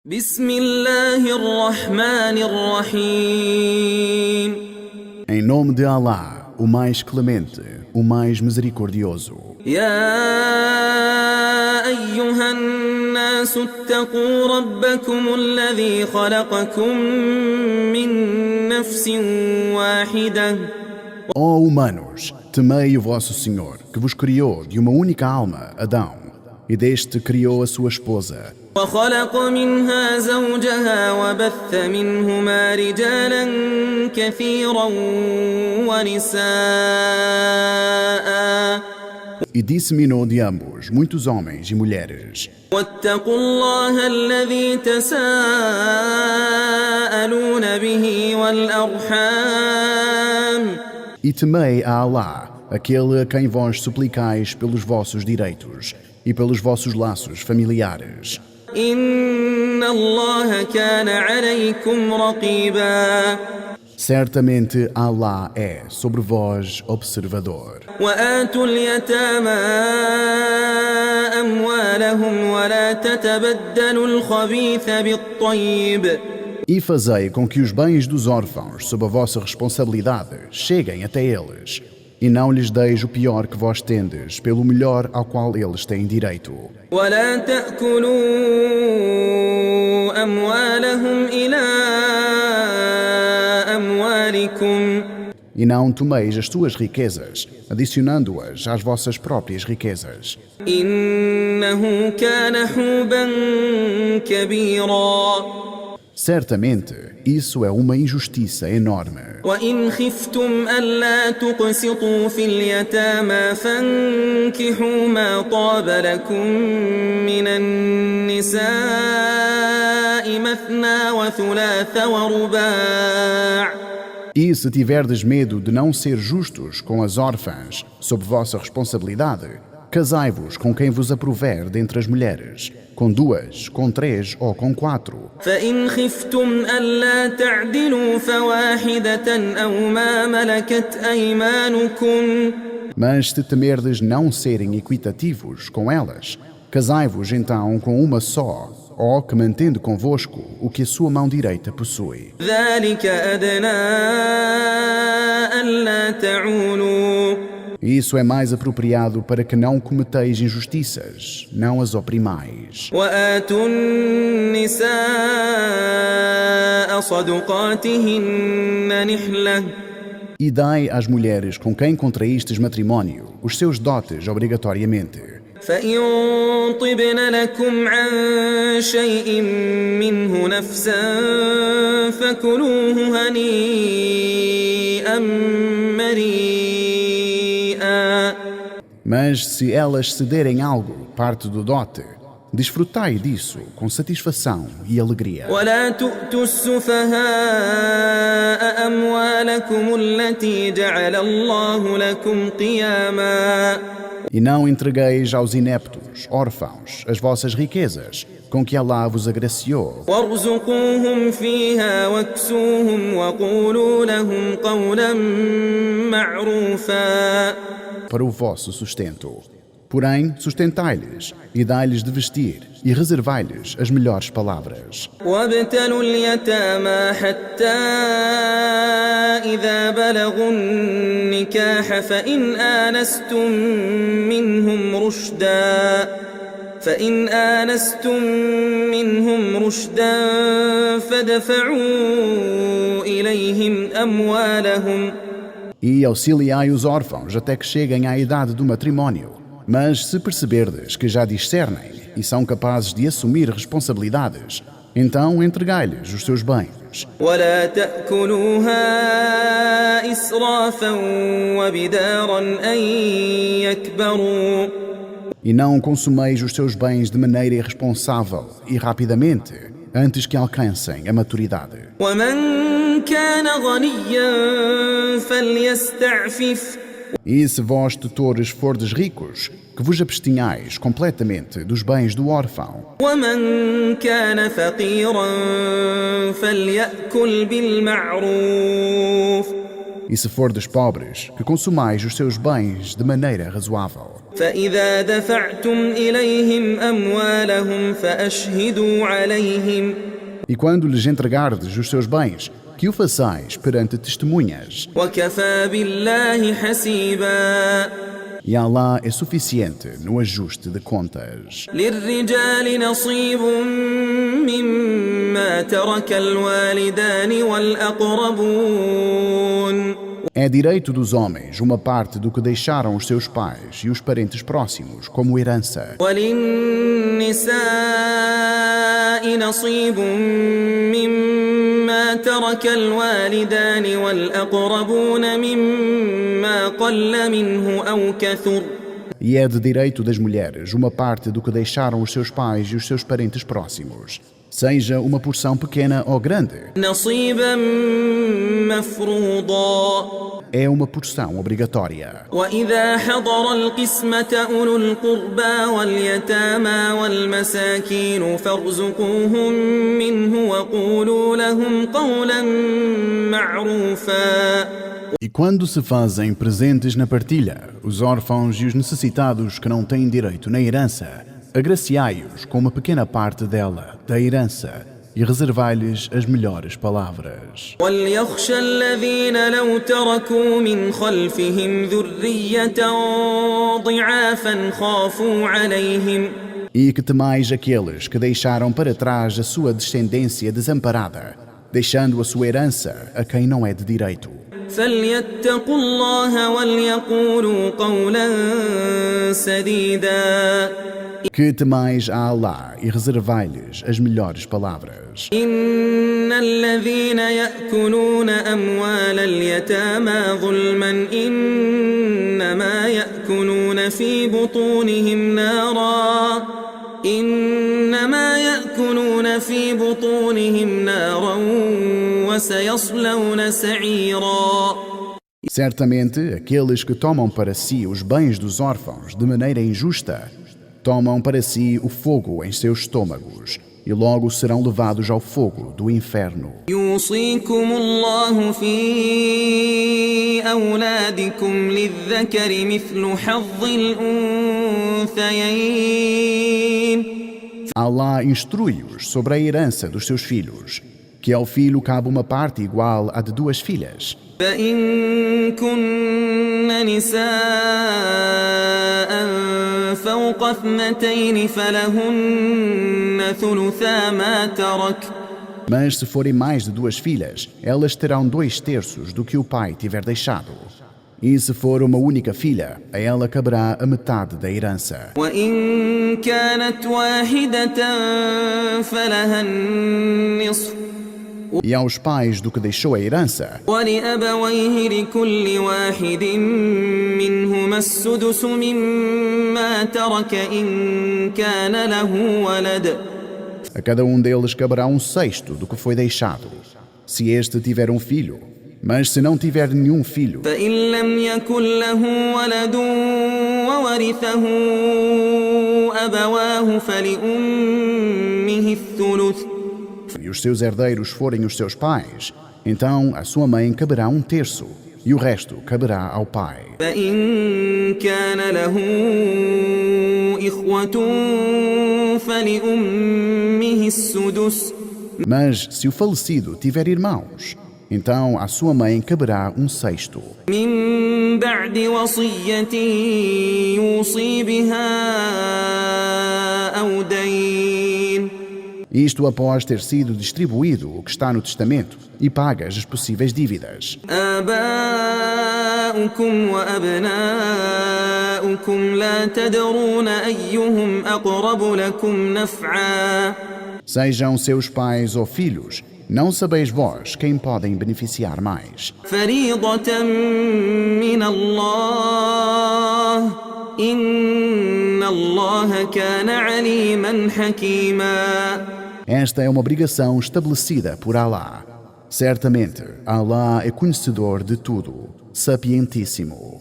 بسم الله الرحمن الرحيم Em nome de Allah, o mais clemente, o mais misericordioso. يا أيها الناس اتقوا ربكم الذي خلقكم من نفس واحدة Ó humanos, temei o vosso Senhor, que vos criou de uma única alma, Adão, e deste criou a sua esposa, وخلق منها زوجها وبث منهما رجالا كثيرا ونساء e disseminou de ambos muitos homens e mulheres. واتقوا الله الذي تساءلون به والأرحام E temei a Allah, aquele a quem vós suplicais pelos vossos direitos e pelos vossos laços familiares. إن الله كان عليكم رقيبا Certamente Allah é sobre vós observador. وآتوا اليتامى أموالهم ولا تتبدلوا الخبيث بالطيب E fazei com que os bens dos órfãos, sob a vossa responsabilidade, cheguem até eles, e não lhes deis o pior que vós tendes, pelo melhor ao qual eles têm direito. ولا تأكلوا أموالهم إلى أموالكم E não tomeis as tuas riquezas, adicionando-as às vossas próprias riquezas. إنه كان حوبا كبيرا Certamente, isso é uma injustiça enorme. وإن خفتم ألا تقسطوا في اليتامى فانكحوا ما طاب لكم من النساء مثنى وثلاث ورباع E se tiverdes medo de não ser justos com as órfãs, sob vossa responsabilidade, casai-vos com quem vos aprouver dentre as mulheres, com duas, com três ou com quatro. فإن خفتم ألا تعدلوا فواحدة أو ما ملكت أيمانكم Mas se temerdes não serem equitativos com elas, casai-vos então com uma só, ou que mantendo convosco o que a sua mão direita possui. ذلك أدنى ألا تعولوا Isso é mais apropriado para que não cometeis injustiças, não as oprimais. وآتوا النساء صدقاتهن نحلة E dai às mulheres com quem contraístes matrimónio os seus dotes obrigatoriamente. فإن طبن لكم عن شيء منه نفسا فكلوه هنيئا مريئا Mas se elas cederem algo, parte do dote, desfrutai disso com satisfação e alegria. ولا تؤتوا السفهاء أموالكم التي جعل الله لكم قياما E não entregueis aos ineptos, órfãos, as vossas riquezas, com que Allah vos agraciou, وارزقوهم فيها واكسوهم وقولوا لهم قولا معروفا para o vosso sustento. Porém, sustentai-lhes e dai-lhes de vestir e reservai-lhes as melhores palavras. وابتلوا اليتامى حتى إذا بلغوا النكاح فإن آنستم منهم رشدا فادفعوا إليهم أموالهم E auxiliai os órfãos até que cheguem à idade do matrimónio. Mas se perceberdes que já discernem e são capazes de assumir responsabilidades, então entregai-lhes os seus bens. ولا تأكلوها إسرافا وبدارا أن يكبروا E não consumeis os seus bens de maneira irresponsável e rapidamente, antes que alcancem a maturidade. ومن كان غنيا فليستعفف E se vós, tutores, fordes ricos, que vos abstinhais completamente dos bens do órfão. ومن كان فقيرا فليأكل بالمعروف E se fordes pobres, que consumais os seus bens de maneira razoável. فإذا دفعتم إليهم أموالهم فأشهدوا عليهم E quando lhes entregardes os seus bens, que o façais perante testemunhas. وكفى بالله حسيبا E Allah é suficiente no ajuste de contas. للرجال نصيب مما ترك الوالدان والأقربون É direito dos homens uma parte do que deixaram os seus pais e os parentes próximos como herança. وللنساء نصيب مما ترك الوالدان والأقربون مما قل منه أو كثر E é de direito das mulheres uma parte do que deixaram os seus pais e os seus parentes próximos, seja uma porção pequena ou grande. نصيبا مفروضا É uma porção obrigatória. وإذا حضر القسمة أولو القربى واليتامى والمساكين فارزقوهم منه وقولوا لهم قولا معروفا E quando se fazem presentes na partilha, os órfãos e os necessitados que não têm direito na herança, agraciai-os com uma pequena parte dela, da herança, e reservai-lhes as melhores palavras. وليخشى الذين لو تركوا من خلفهم ذرية ضعافا خافوا عليهم E que temais aqueles que deixaram para trás a sua descendência desamparada, deixando a sua herança a quem não é de direito. فليتقوا الله وليقولوا قولا سديدا Que temais a Allah e reservai-lhes as melhores palavras. إن الذين يأكلون أموال اليتامى ظلما إنما يأكلون في بطونهم نارا وسيصلون سعيرا Certamente, aqueles que tomam para si os bens dos órfãos de maneira injusta, tomam para si o fogo em seus estômagos e logo serão levados ao fogo do inferno. يوصيكم الله في أولادكم للذكر مثل حظ الأنثيين Allah instrui-os sobre a herança dos seus filhos, que ao filho cabe uma parte igual à de duas filhas. فإن كن نساء فوق اثنتين فلهن ثلثا ما ترك Mas se forem mais de duas filhas, elas terão 2/3 do que o pai tiver deixado. E se for uma única filha, a ela caberá a metade da herança. وإن كانت واحدة فلها النصف E aos pais do que deixou a herança, ولأبويه لكل واحد منهما السدس مما ترك إن كان له ولد a cada um deles caberá 1/6 do que foi deixado, se este tiver um filho. Mas se não tiver nenhum filho, فإن لم يكن له ولد وورثه أبواه فلأمه الثلث e os seus herdeiros forem os seus pais, então a sua mãe caberá 1/3 e o resto caberá ao pai. فإن كان له إخوة فلأمه السدس Mas se o falecido tiver irmãos, então a sua mãe caberá 1/6. من بعد وصية يوصي بها أو دين Isto após ter sido distribuído o que está no testamento e pagas as possíveis dívidas. آباؤكم وأبناؤكم لا تدرون أيهم أقرب لكم نفعا Sejam seus pais ou filhos, não sabeis vós quem podem beneficiar mais. فريضة من الله إن الله كان عليما حكيما Esta é uma obrigação estabelecida por Allah. Certamente, Allah é conhecedor de tudo, sapientíssimo.